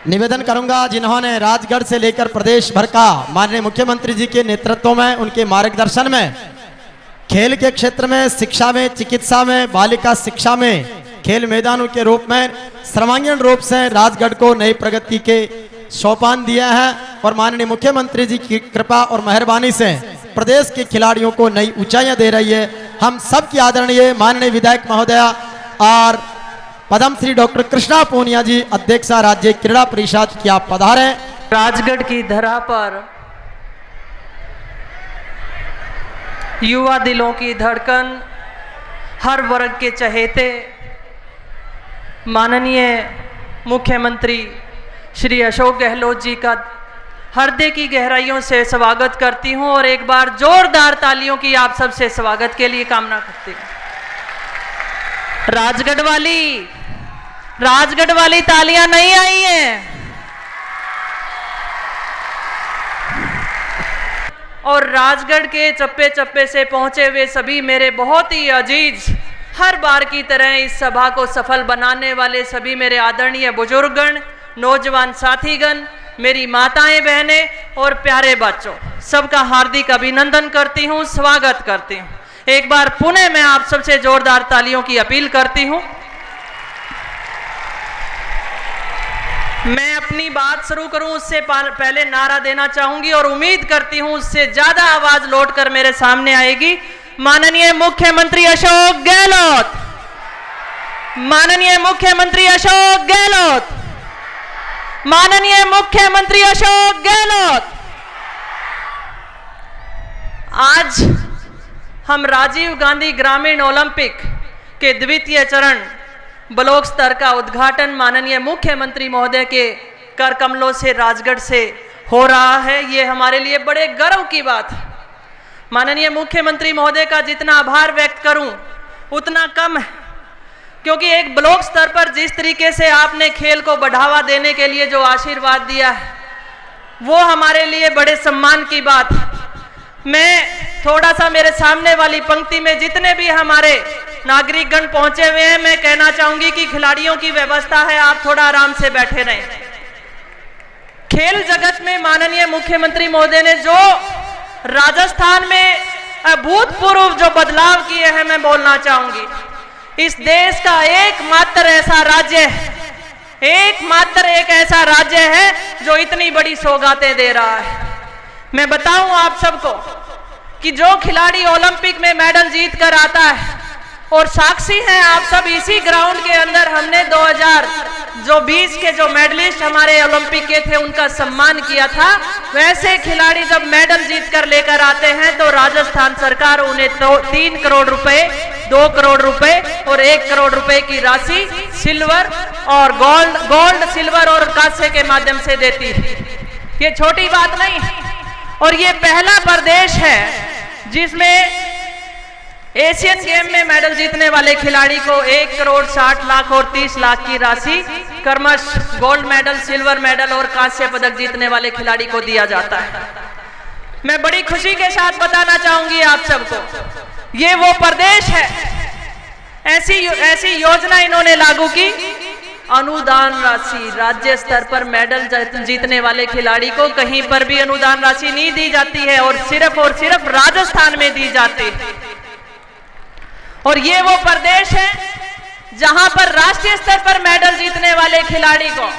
निवेदन करूंगा जिन्होंने राजगढ़ से लेकर प्रदेश भर का माननीय मुख्यमंत्री जी के नेतृत्व में, उनके मार्गदर्शन में, खेल के क्षेत्र में, शिक्षा में, चिकित्सा में, बालिका शिक्षा में, खेल मैदानों के रूप में सर्वांगीण रूप से राजगढ़ को नई प्रगति के सोपान दिया है और माननीय मुख्यमंत्री जी की कृपा और मेहरबानी से प्रदेश के खिलाड़ियों को नई ऊंचाइयां दे रही है। हम सब की आदरणीय माननीय विधायक महोदया और पद्म श्री डॉक्टर कृष्णा पूनिया जी, अध्यक्ष राज्य क्रीड़ा परिषद की आप पधारे। राजगढ़ की धरा पर युवा दिलों की धड़कन, हर वर्ग के चहेते माननीय मुख्यमंत्री श्री अशोक गहलोत जी का हृदय की गहराइयों से स्वागत करती हूं और एक बार जोरदार तालियों की आप सबसे स्वागत के लिए कामना करती हूं। राजगढ़ वाली तालियां नहीं आई हैं। और राजगढ़ के चप्पे चप्पे से पहुंचे हुए सभी मेरे बहुत ही अजीज, हर बार की तरह इस सभा को सफल बनाने वाले सभी मेरे आदरणीय बुजुर्गगण, नौजवान साथीगण, मेरी माताएं बहनें और प्यारे बच्चों, सबका हार्दिक अभिनंदन करती हूं, स्वागत करती हूं। एक बार पुनः मैं आप सबसे जोरदार तालियों की अपील करती हूं। मैं अपनी बात शुरू करूं उससे पहले नारा देना चाहूंगी और उम्मीद करती हूं उससे ज्यादा आवाज लौटकर मेरे सामने आएगी। माननीय मुख्यमंत्री अशोक गहलोत, माननीय मुख्यमंत्री अशोक गहलोत, माननीय मुख्यमंत्री अशोक गहलोत। आज हम राजीव गांधी ग्रामीण ओलंपिक के द्वितीय चरण ब्लॉक स्तर का उद्घाटन माननीय मुख्यमंत्री महोदय के कर कमलों से राजगढ़ से हो रहा है। ये हमारे लिए बड़े गर्व की बात है। माननीय मुख्यमंत्री महोदय का जितना आभार व्यक्त करूं उतना कम है, क्योंकि एक ब्लॉक स्तर पर जिस तरीके से आपने खेल को बढ़ावा देने के लिए जो आशीर्वाद दिया है वो हमारे लिए बड़े सम्मान की बात है। मैं थोड़ा सा मेरे सामने वाली पंक्ति में जितने भी हमारे नागरिकगण पहुंचे हुए हैं, मैं कहना चाहूंगी कि खिलाड़ियों की व्यवस्था है, आप थोड़ा आराम से बैठे रहें। खेल जगत में माननीय मुख्यमंत्री महोदय ने जो राजस्थान में अभूतपूर्व जो बदलाव किए हैं, मैं बोलना चाहूंगी। इस देश का एकमात्र ऐसा राज्य है, एकमात्र एक ऐसा राज्य है जो इतनी बड़ी सौगातें दे रहा है। मैं बताऊं आप सबको कि जो खिलाड़ी ओलंपिक में मेडल जीत कर आता है, और साक्षी हैं आप सब, इसी ग्राउंड के अंदर हमने 2020 के जो मेडलिस्ट हमारे ओलंपिक के थे उनका सम्मान किया था। वैसे खिलाड़ी जब मेडल जीत कर लेकर आते हैं तो राजस्थान सरकार उन्हें 3 करोड़ रुपए, 2 करोड़ रुपए और 1 करोड़ रुपए की राशि सिल्वर और गोल्ड सिल्वर और कांसे के माध्यम से देती है। ये छोटी बात नहीं है और ये पहला प्रदेश है जिसमें एशियन गेम में मेडल जीतने वाले खिलाड़ी को 1 करोड़ 60 लाख और 30 लाख की राशि क्रमशः गोल्ड मेडल, सिल्वर मेडल और कांस्य पदक जीतने वाले खिलाड़ी को दिया जाता है। मैं बड़ी खुशी के साथ बताना चाहूंगी आप सबको, ये वो प्रदेश है, ऐसी योजना इन्होंने लागू की। अनुदान राशि राज्य स्तर पर मेडल जीतने वाले खिलाड़ी को कहीं पर भी अनुदान राशि नहीं दी जाती है और सिर्फ राजस्थान में दी जाती है। और ये वो प्रदेश है जहां पर राष्ट्रीय स्तर पर मेडल जीतने वाले खिलाड़ी को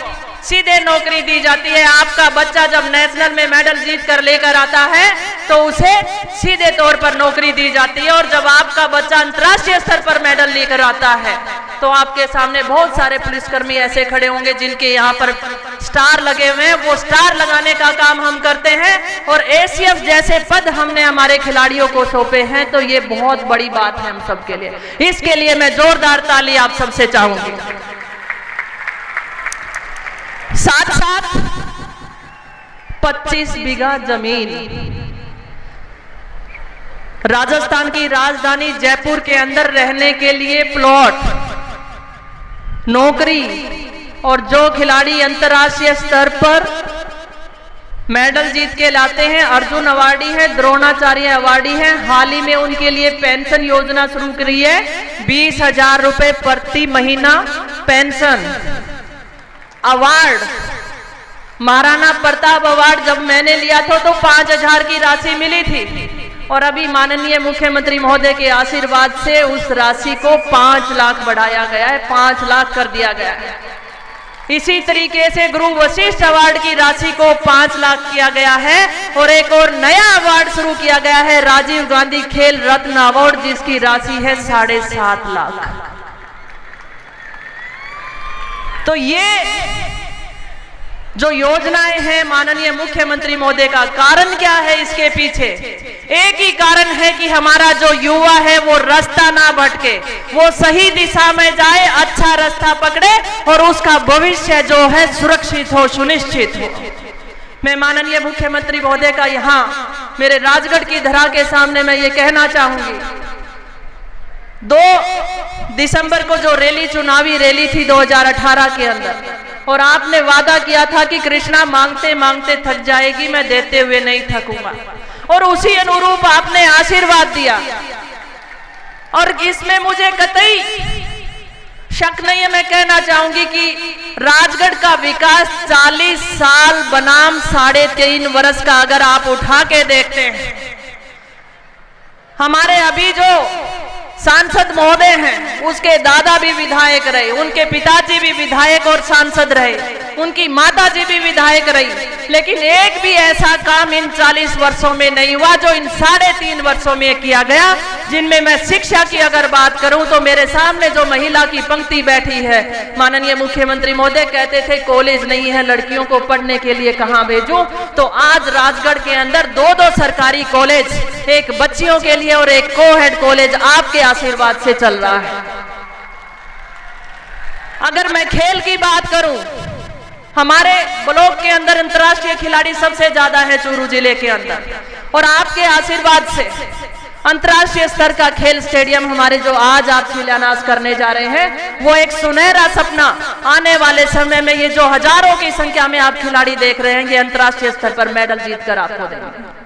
सीधे नौकरी दी जाती है। आपका बच्चा जब नेशनल में मेडल जीत कर लेकर आता है तो उसे सीधे तौर पर नौकरी दी जाती है, और जब आपका बच्चा अंतर्राष्ट्रीय स्तर पर मेडल लेकर आता है तो आपके सामने बहुत सारे पुलिसकर्मी ऐसे खड़े होंगे जिनके यहाँ पर स्टार लगे हुए हैं। वो स्टार लगाने का काम हम करते हैं और एसीएफ जैसे पद हमने हमारे खिलाड़ियों को सौंपे हैं, तो ये बहुत बड़ी बात है हम सबके लिए। इसके लिए मैं जोरदार ताली आप सबसे चाहूंगी। साथ साथ 25 बीघा जमीन राजस्थान की राजधानी जयपुर के अंदर रहने के लिए प्लॉट, नौकरी, और जो खिलाड़ी अंतर्राष्ट्रीय स्तर पर मेडल जीत के लाते हैं, अर्जुन अवार्डी है, द्रोणाचार्य अवार्डी है, हाल ही में उनके लिए पेंशन योजना शुरू करी है। 20,000 रुपए प्रति महीना pension, award Maharana Pratap award जब मैंने लिया था तो 5,000 की राशि मिली थी, और अभी माननीय मुख्यमंत्री महोदय के आशीर्वाद से उस राशि को 5 लाख बढ़ाया गया है, 5 लाख कर दिया गया है। इसी तरीके से गुरु वशिष्ठ अवार्ड की राशि को 5 लाख किया गया है, और एक और नया अवार्ड शुरू किया गया है, राजीव गांधी खेल रत्न अवार्ड, जिसकी राशि है 7.5 लाख। तो ये जो योजनाएं हैं माननीय मुख्यमंत्री महोदय का, कारण क्या है इसके पीछे? एक ही कारण है कि हमारा जो युवा है वो रास्ता ना भटके, वो सही दिशा में जाए, अच्छा रास्ता पकड़े और उसका भविष्य जो है सुरक्षित हो, सुनिश्चित हो। मैं माननीय मुख्यमंत्री महोदय का यहाँ मेरे राजगढ़ की धरा के सामने मैं ये कहना चाहूंगी, 2 दिसंबर को जो रैली, चुनावी रैली थी 2018 के अंदर, और आपने वादा किया था कि कृष्णा मांगते मांगते थक जाएगी, मैं देते हुए नहीं थकूंगा, और उसी अनुरूप आपने आशीर्वाद दिया। और इसमें मुझे कतई शक नहीं है, मैं कहना चाहूंगी कि राजगढ़ का विकास 40 साल बनाम 3.5 वर्ष का अगर आप उठा के देखते हैं, हमारे अभी जो सांसद महोदय हैं उसके दादा भी विधायक रहे, उनके पिताजी भी विधायक और सांसद रहे, उनकी माताजी भी विधायक रही, लेकिन एक भी ऐसा काम इन 40 वर्षों में नहीं हुआ जो इन 3.5 वर्षों में किया गया। जिनमें मैं शिक्षा की अगर बात करूं तो मेरे सामने जो महिला की पंक्ति बैठी है, माननीय मुख्यमंत्री महोदय कहते थे कॉलेज नहीं है, लड़कियों को पढ़ने के लिए कहां भेजूं, तो आज राजगढ़ के अंदर 2 सरकारी कॉलेज, एक बच्चियों के लिए और एक कोहेड कॉलेज आपके आशीर्वाद से चल रहा है। अगर मैं खेल की बात करूं, हमारे ब्लॉक के अंदर अंतर्राष्ट्रीय खिलाड़ी सबसे ज्यादा है चूरू जिले के अंदर, और आपके आशीर्वाद से अंतर्राष्ट्रीय स्तर का खेल स्टेडियम हमारे जो आज आप शिलान्यास करने जा रहे हैं, वो एक सुनहरा सपना आने वाले समय में, ये जो हजारों की संख्या में आप खिलाड़ी देख रहे हैं, ये अंतर्राष्ट्रीय स्तर पर मेडल जीतकर आपको देंगे।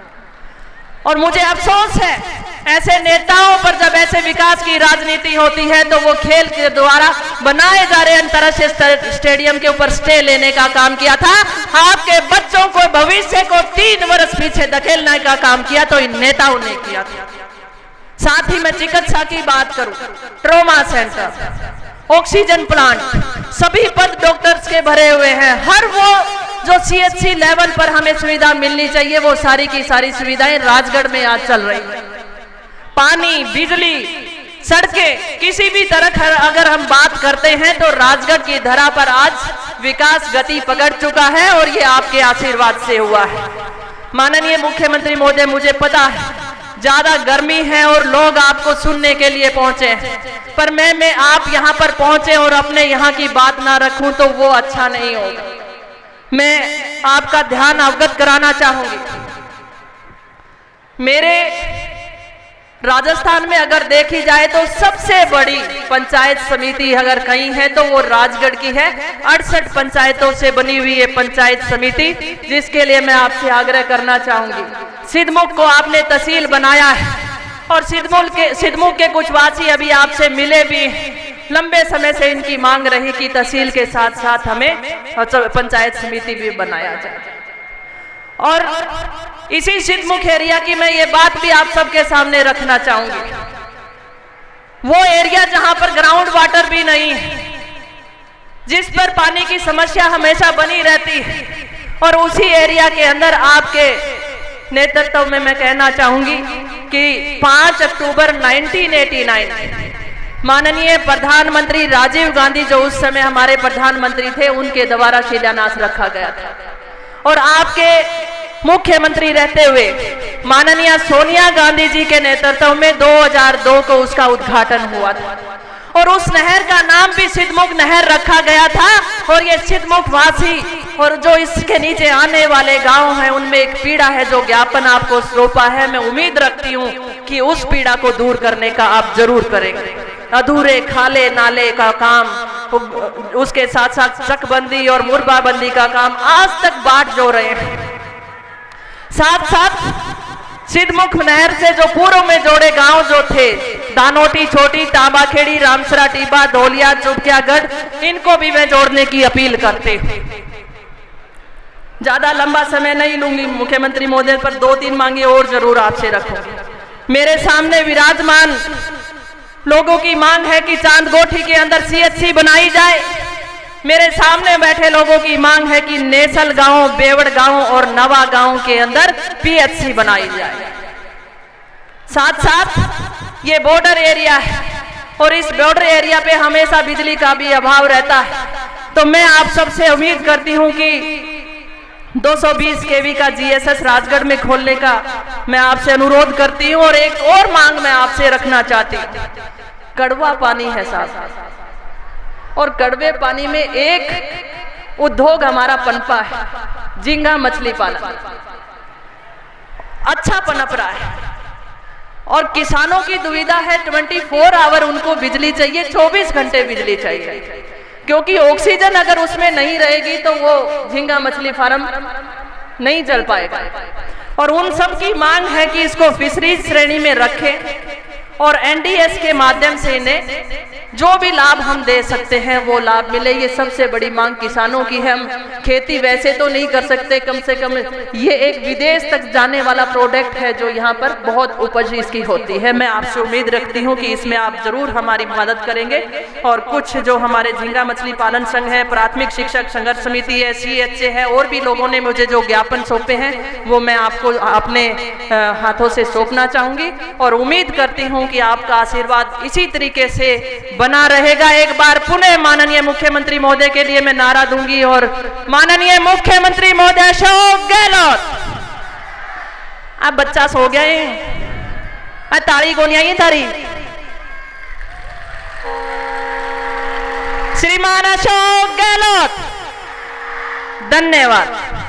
और मुझे अफसोस है ऐसे नेताओं पर, जब ऐसे विकास की राजनीति होती है तो वो खेल के द्वारा बनाए जा रहे अंतर्राष्ट्रीय स्टेडियम के ऊपर स्टे लेने का काम किया था। आपके बच्चों को, भविष्य को 3 वर्ष पीछे धकेलने का काम किया तो इन नेताओं ने किया था। साथ ही मैं चिकित्सा की बात करूं, ट्रॉमा सेंटर, ऑक्सीजन प्लांट, सभी पद डॉक्टर्स के भरे हुए हैं। हर वो जो सीएचसी लेवल पर हमें सुविधा मिलनी चाहिए, वो सारी की सारी सुविधाएं राजगढ़ में आज चल रही है। पानी, बिजली, सड़कें, किसी भी तरह अगर हम बात करते हैं तो राजगढ़ की धरा पर आज विकास गति पकड़ चुका है, और ये आपके आशीर्वाद से हुआ है। माननीय मुख्यमंत्री महोदय, मुझे पता है ज्यादा गर्मी है और लोग आपको सुनने के लिए पहुंचे हैं, पर मैं आप यहां पर पहुंचे और अपने यहां की बात ना रखूं तो वो अच्छा नहीं होगा। मैं आपका ध्यान अवगत कराना चाहूंगी, मेरे राजस्थान में अगर देखी जाए तो सबसे बड़ी पंचायत समिति अगर कहीं है तो वो राजगढ़ की है। 68 पंचायतों से बनी हुई है पंचायत समिति, जिसके लिए मैं आपसे आग्रह करना चाहूंगी। सिद्धमुख को आपने तहसील बनाया है, और सिद्धमुख के कुछ वासी अभी आपसे मिले भी, लंबे समय से इनकी मांग रही कि तहसील के साथ साथ हमें पंचायत समिति भी बनाया जाए। और इसी सिद्धमुख एरिया की मैं ये बात भी आप सबके सामने रखना चाहूंगी, वो एरिया जहां पर ग्राउंड वाटर भी नहीं है, जिस पर पानी की समस्या हमेशा बनी रहती है, और उसी एरिया के अंदर आपके नेतृत्व में मैं कहना चाहूंगी कि 5 अक्टूबर 1989 माननीय प्रधानमंत्री राजीव गांधी, जो उस समय हमारे प्रधानमंत्री थे, उनके द्वारा शिलान्यास रखा गया था। और आपके मुख्यमंत्री रहते हुए माननीय सोनिया गांधी जी के नेतृत्व में 2002 को उसका उद्घाटन हुआ था, और उस नहर का नाम भी सिद्धमुख नहर रखा गया था। और ये सिद्धमुख वासी और जो इसके नीचे आने वाले गांव हैं, उनमें एक पीड़ा है जो ज्ञापन आपको सौंपा है। मैं उम्मीद रखती हूं कि उस पीड़ा को दूर करने का आप जरूर करेंगे। अधूरे खाले नाले का काम, उसके साथ साथ चकबंदी और मुरबाबंदी का काम आज तक बाट जो रहे हैं। साथ साथ सिद्धमुख नहर से जो पूर्व में जोड़े गांव जो थे, दानोटी, छोटी, तांबाखेड़ी, रामसरा, टीबा, धोलिया, चुपकियागढ़, इनको भी मैं जोड़ने की अपील करते हूं। ज्यादा लंबा समय नहीं लूंगी मुख्यमंत्री महोदय, पर 2-3 मांगे और जरूर आपसे रखूंगी। मेरे सामने विराजमान लोगों की मांग है कि चांदगोठी के अंदर CHC बनाई जाए। मेरे सामने बैठे लोगों की मांग है कि नेसल गांव, बेवड़ गांव और नवा गांव के अंदर PHC बनाई जाए। साथ साथ ये बॉर्डर एरिया है और इस बॉर्डर एरिया पे हमेशा बिजली का भी अभाव रहता है। तो मैं आप सबसे उम्मीद करती हूं कि 220 kV का GSS राजगढ़ में खोलने का मैं आपसे अनुरोध करती हूं। और एक और मांग मैं आपसे रखना चाहती हूं, कड़वा पानी है साहब, और कड़वे पानी में एक उद्योग हमारा पनपा है, झींगा मछली पालन, अच्छा पनप रहा है। और किसानों की दुविधा है 24 आवर उनको बिजली चाहिए, 24 घंटे बिजली चाहिए, क्योंकि ऑक्सीजन अगर उसमें नहीं रहेगी तो वो झींगा मछली फार्म नहीं चल पाएगा। और उन सब की मांग है कि इसको फिशरीज श्रेणी में रखें और NDS के माध्यम से इन्हें जो भी लाभ हम दे सकते हैं वो लाभ मिले। ये सबसे बड़ी मांग किसानों की है। हम खेती वैसे तो नहीं कर सकते, कम से कम ये एक विदेश तक जाने वाला प्रोडक्ट है जो यहाँ पर बहुत उपज इसकी होती है। मैं आपसे उम्मीद रखती हूँ कि इसमें आप जरूर हमारी मदद करेंगे। और कुछ जो हमारे झींगा मछली पालन संघ है, प्राथमिक शिक्षक संघर्ष समिति है, CHA है, और भी लोगों ने मुझे जो ज्ञापन सौंपे हैं वो मैं आपको अपने हाथों से सौंपना चाहूंगी। और उम्मीद करती हूँ कि आपका आशीर्वाद इसी तरीके से बना रहेगा। एक बार पुनः माननीय मुख्यमंत्री महोदय के लिए मैं नारा दूंगी, और माननीय मुख्यमंत्री महोदय अशोक गहलोत। अब बच्चा सो गया है, ताड़ी को नहीं आई तारी। श्रीमान अशोक गहलोत, धन्यवाद।